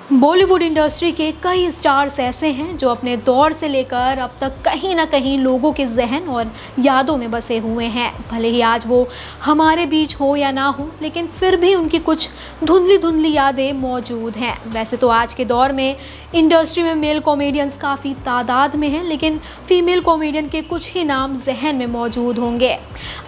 Bollywood industry के कई stars ऐसे हैं जो अपने दौर से लेकर अब तक कहीं ना कहीं लोगों के जहन और यादों में बसे हुए हैं। भले ही आज वो हमारे बीच हो या ना हो, लेकिन फिर भी उनकी कुछ धुंधली धुंधली यादें मौजूद हैं। वैसे तो आज के दौर में इंडस्ट्री में मेल कॉमेडियंस काफ़ी तादाद में हैं, लेकिन फीमेल कॉमेडियन के कुछ ही नाम जहन में मौजूद होंगे।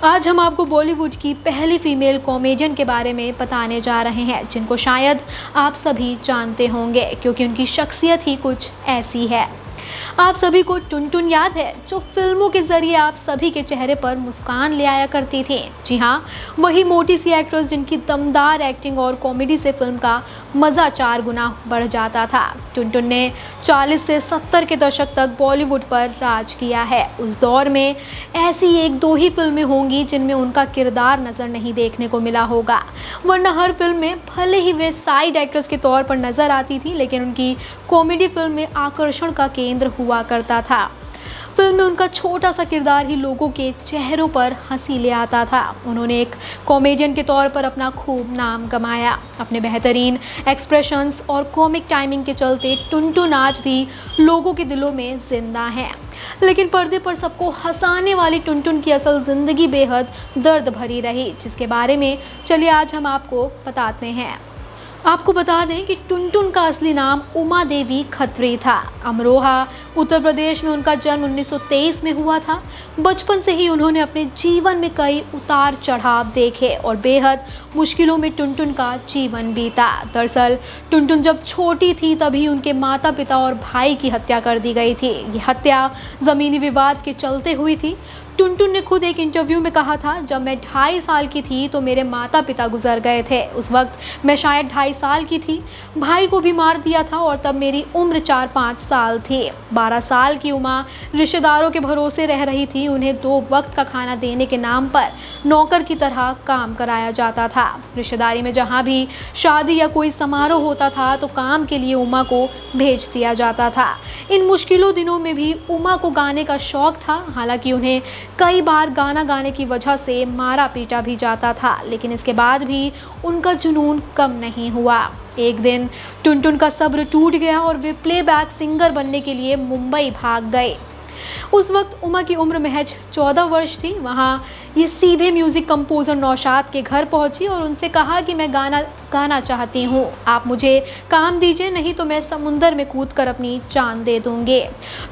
आज हम आपको बॉलीवुड की पहली फीमेल कॉमेडियन के बारे में बताने जा रहे हैं, जिनको शायद आप सभी जानते होंगे क्योंकि उनकी शख्सियत ही कुछ ऐसी है। आप सभी को टुनटुन याद है, जो फिल्मों के जरिए आप सभी के चेहरे पर मुस्कान ले आया करती थी। जी हाँ, वही मोटी सी एक्ट्रेस जिनकी दमदार एक्टिंग और कॉमेडी से फिल्म का मज़ा 4 गुना बढ़ जाता था। टुनटुन ने 40 से 70 के दशक तक बॉलीवुड पर राज किया है। उस दौर में ऐसी 1-2 ही फिल्में होंगी जिनमें उनका किरदार नज़र नहीं देखने को मिला होगा, वरना हर फिल्म में भले ही वे साइड एक्ट्रेस के तौर पर नज़र आती थी, लेकिन उनकी कॉमेडी फिल्म में आकर्षण का केंद्र हुआ करता था। फिल्म में उनका छोटा सा किरदार ही लोगों के चेहरों पर हंसी ले आता था। उन्होंने एक कॉमेडियन के तौर पर अपना खूब नाम कमाया। अपने बेहतरीन एक्सप्रेशंस और कॉमिक टाइमिंग के चलते टुनटुन आज भी लोगों के दिलों में जिंदा है। लेकिन पर्दे पर सबको हंसाने वाली टुनटुन की असल जिंदगी बेहद दर्द भरी रही, जिसके बारे में चलिए आज हम आपको बताते हैं। आपको बता दें कि टुनटुन का असली नाम उमा देवी खत्री था। अमरोहा, उत्तर प्रदेश में उनका जन्म 1923 में हुआ था। बचपन से ही उन्होंने अपने जीवन में कई उतार चढ़ाव देखे और बेहद मुश्किलों में टुनटुन का जीवन बीता। दरअसल टुनटुन जब छोटी थी तभी उनके माता पिता और भाई की हत्या कर दी गई थी। ये हत्या ज़मीनी विवाद के चलते हुई थी। टुनटुन ने खुद एक इंटरव्यू में कहा था, जब मैं 2.5 साल की थी तो मेरे माता पिता गुजर गए थे। उस वक्त मैं शायद 2.5 साल की थी। भाई को भी मार दिया था और तब मेरी उम्र 4-5 साल थी। 12 साल की उमा रिश्तेदारों के भरोसे रह रही थी। उन्हें 2 वक्त का खाना देने के नाम पर नौकर की तरह काम कराया जाता था। रिश्तेदारी में जहाँ भी शादी या कोई समारोह होता था तो काम के लिए उमा को भेज दिया जाता था। इन मुश्किलों दिनों में भी उमा को गाने का शौक था। हालांकि उन्हें कई बार गाना गाने की वजह से मारा पीटा भी जाता था, लेकिन इसके बाद भी उनका जुनून कम नहीं हुआ। एक दिन टुनटुन का सब्र टूट गया और वे प्लेबैक सिंगर बनने के लिए मुंबई भाग गए। उस वक्त उमा की उम्र महज 14 वर्ष थी। वहाँ ये सीधे म्यूज़िक कंपोज़र नौशाद के घर पहुँची और उनसे कहा कि मैं गाना चाहती हूँ, आप मुझे काम दीजिए, नहीं तो मैं समुंदर में कूदकर अपनी जान दे दूँगी।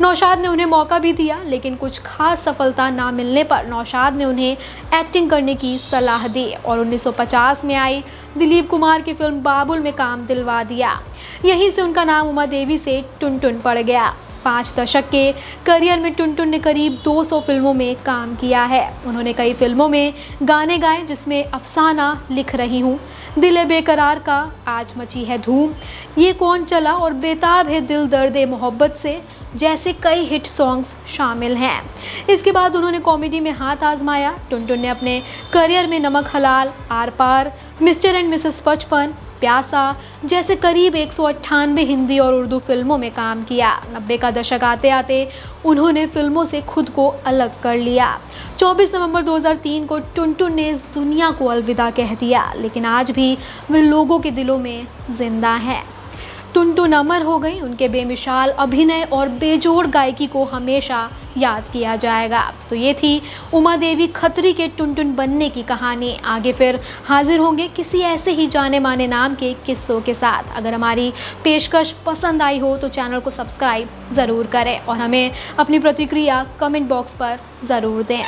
नौशाद ने उन्हें मौका भी दिया, लेकिन कुछ खास सफलता ना मिलने पर नौशाद ने उन्हें एक्टिंग करने की सलाह दी और 1950 में आई दिलीप कुमार की फिल्म बाबुल में काम दिलवा दिया। यहीं से उनका नाम उमा देवी से टुनटुन पड़ गया। 5 दशक के करियर में टुनटुन ने करीब 200 फिल्मों में काम किया है। उन्होंने कई फिल्मों में गाने गाए, जिसमें अफसाना, लिख रही हूँ, दिल बेकरार का, आज मची है धूम, ये कौन चला और बेताब है दिल दर्दे मोहब्बत से जैसे कई हिट सॉन्ग्स शामिल हैं। इसके बाद उन्होंने कॉमेडी में हाथ आजमाया। टुनटुन ने अपने करियर में Namak Halaal, Aar Paar, mister and missus 55, Pyaasa जैसे करीब 198 हिंदी और उर्दू फिल्मों में काम किया। 90 का दशक आते आते उन्होंने फिल्मों से खुद को अलग कर लिया। 24 नवंबर 2003 को टुनटुन ने इस दुनिया को अलविदा कह दिया, लेकिन आज भी वे लोगों के दिलों में जिंदा हैं। टुनटुन अमर हो गई। उनके बेमिसाल अभिनय और बेजोड़ गायकी को हमेशा याद किया जाएगा। तो ये थी उमा देवी खत्री के टुनटुन बनने की कहानी। आगे फिर हाजिर होंगे किसी ऐसे ही जाने माने नाम के किस्सों के साथ। अगर हमारी पेशकश पसंद आई हो तो चैनल को सब्सक्राइब ज़रूर करें और हमें अपनी प्रतिक्रिया कमेंट बॉक्स पर ज़रूर दें।